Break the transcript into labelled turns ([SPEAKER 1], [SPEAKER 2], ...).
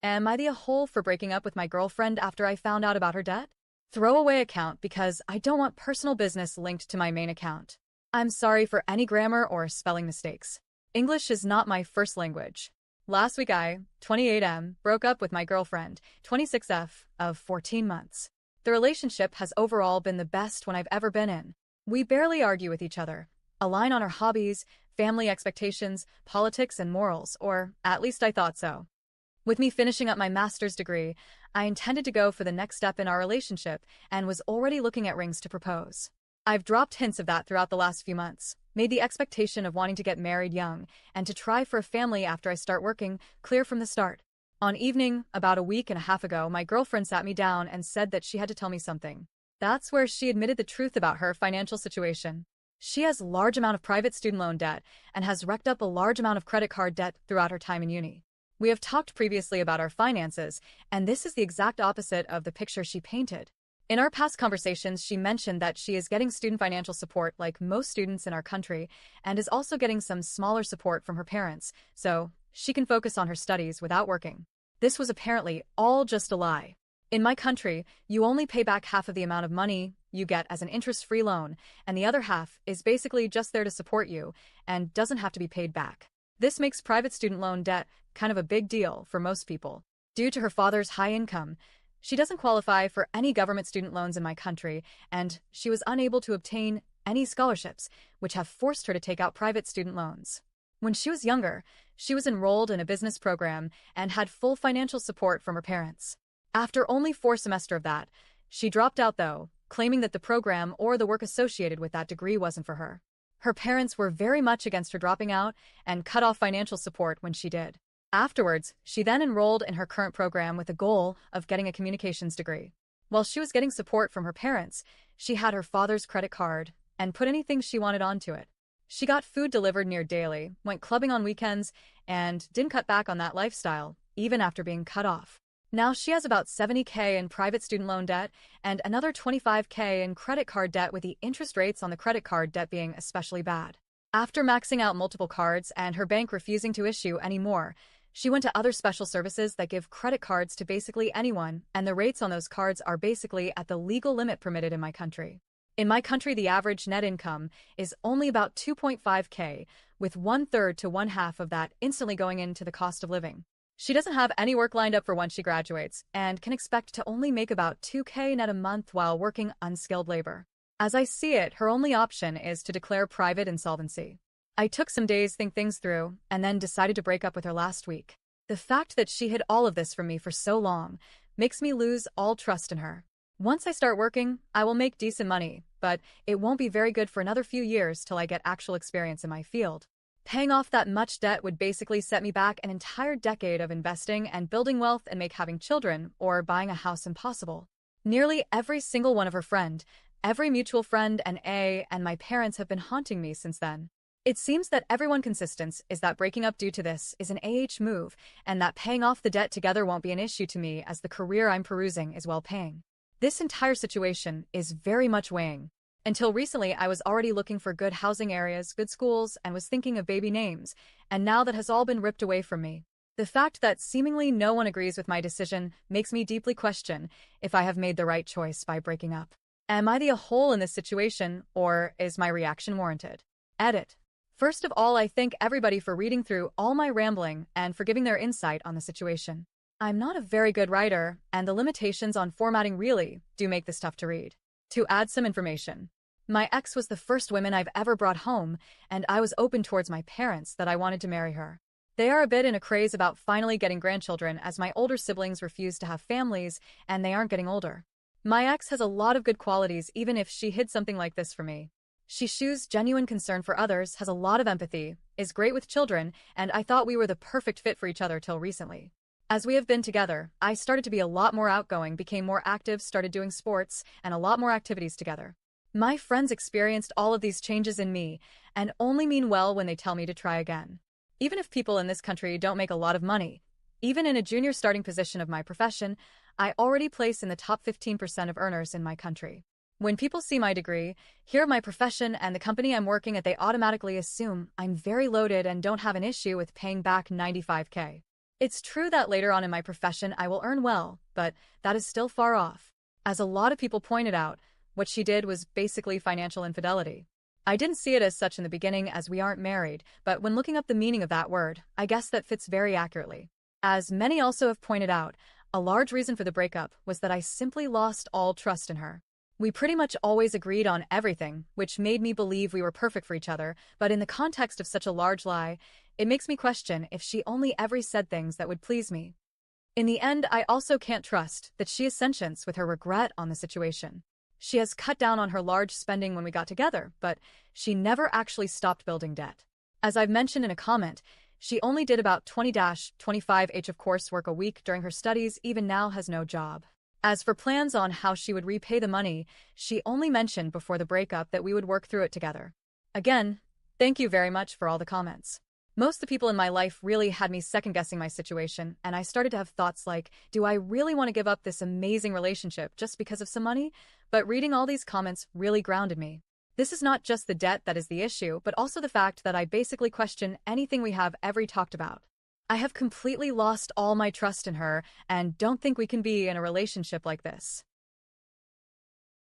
[SPEAKER 1] Am I the a-hole for breaking up with my girlfriend after I found out about her debt? Throwaway account because I don't want personal business linked to my main account. I'm sorry for any grammar or spelling mistakes. English is not my first language. Last week I, 28M, broke up with my girlfriend, 26F, of 14 months. The relationship has overall been the best one I've ever been in. We barely argue with each other, align on our hobbies, family expectations, politics, and morals, or at least I thought so. With me finishing up my master's degree, I intended to go for the next step in our relationship and was already looking at rings to propose. I've dropped hints of that throughout the last few months, made the expectation of wanting to get married young and to try for a family after I start working clear from the start. On evening, about a week and a half ago, my girlfriend sat me down and said that she had to tell me something. That's where she admitted the truth about her financial situation. She has a large amount of private student loan debt and has racked up a large amount of credit card debt throughout her time in uni. We have talked previously about our finances, and this is the exact opposite of the picture she painted. In our past conversations, she mentioned that she is getting student financial support like most students in our country and is also getting some smaller support from her parents, so she can focus on her studies without working. This was apparently all just a lie. In my country, you only pay back half of the amount of money you get as an interest-free loan, and the other half is basically just there to support you and doesn't have to be paid back. This makes private student loan debt kind of a big deal for most people. Due to her father's high income, she doesn't qualify for any government student loans in my country, and she was unable to obtain any scholarships, which have forced her to take out private student loans. When she was younger, she was enrolled in a business program and had full financial support from her parents. After only 4 semesters of that, she dropped out though, claiming that the program or the work associated with that degree wasn't for her. Her parents were very much against her dropping out and cut off financial support when she did. Afterwards, she then enrolled in her current program with the goal of getting a communications degree. While she was getting support from her parents, she had her father's credit card and put anything she wanted onto it. She got food delivered near daily, went clubbing on weekends, and didn't cut back on that lifestyle, even after being cut off. Now she has about $70K in private student loan debt and another $25K in credit card debt, with the interest rates on the credit card debt being especially bad. After maxing out multiple cards and her bank refusing to issue any more, she went to other special services that give credit cards to basically anyone, and the rates on those cards are basically at the legal limit permitted in my country. In my country, the average net income is only about 2.5K, with 1/3 to 1/2 of that instantly going into the cost of living. She doesn't have any work lined up for once she graduates and can expect to only make about 2K net a month while working unskilled labor. As I see it, her only option is to declare private insolvency. I took some days to think things through and then decided to break up with her last week. The fact that she hid all of this from me for so long makes me lose all trust in her. Once I start working, I will make decent money, but it won't be very good for another few years till I get actual experience in my field. Paying off that much debt would basically set me back an entire decade of investing and building wealth and make having children or buying a house impossible. Nearly every single one of her friend, every mutual friend and my parents have been haunting me since then. It seems that everyone consistent is that breaking up due to this is an move, and that paying off the debt together won't be an issue to me as the career I'm perusing is well paying. This entire situation is very much weighing. Until recently, I was already looking for good housing areas, good schools, and was thinking of baby names, and now that has all been ripped away from me. The fact that seemingly no one agrees with my decision makes me deeply question if I have made the right choice by breaking up. Am I the a-hole in this situation, or is my reaction warranted? Edit. First of all, I thank everybody for reading through all my rambling and for giving their insight on the situation. I'm not a very good writer, and the limitations on formatting really do make this tough to read. To add some information, my ex was the first woman I've ever brought home, and I was open towards my parents that I wanted to marry her. They are a bit in a craze about finally getting grandchildren, as my older siblings refuse to have families and they aren't getting older. My ex has a lot of good qualities even if she hid something like this from me. She shows genuine concern for others, has a lot of empathy, is great with children, and I thought we were the perfect fit for each other till recently. As we have been together, I started to be a lot more outgoing, became more active, started doing sports, and a lot more activities together. My friends experienced all of these changes in me and only mean well when they tell me to try again. Even if people in this country don't make a lot of money, even in a junior starting position of my profession, I already place in the top 15% of earners in my country. When people see my degree, hear my profession and the company I'm working at, they automatically assume I'm very loaded and don't have an issue with paying back $95K. It's true that later on in my profession I will earn well, but that is still far off. As a lot of people pointed out, what she did was basically financial infidelity. I didn't see it as such in the beginning as we aren't married, but when looking up the meaning of that word, I guess that fits very accurately. As many also have pointed out, a large reason for the breakup was that I simply lost all trust in her. We pretty much always agreed on everything, which made me believe we were perfect for each other, but in the context of such a large lie, it makes me question if she only ever said things that would please me. In the end, I also can't trust that she is sentient with her regret on the situation. She has cut down on her large spending when we got together, but she never actually stopped building debt. As I've mentioned in a comment, she only did about 20-25 of coursework a week during her studies, even now has no job. As for plans on how she would repay the money, she only mentioned before the breakup that we would work through it together. Again, thank you very much for all the comments. Most of the people in my life really had me second-guessing my situation, and I started to have thoughts like, do I really want to give up this amazing relationship just because of some money? But reading all these comments really grounded me. This is not just the debt that is the issue, but also the fact that I basically question anything we have ever talked about. I have completely lost all my trust in her and don't think we can be in a relationship like this.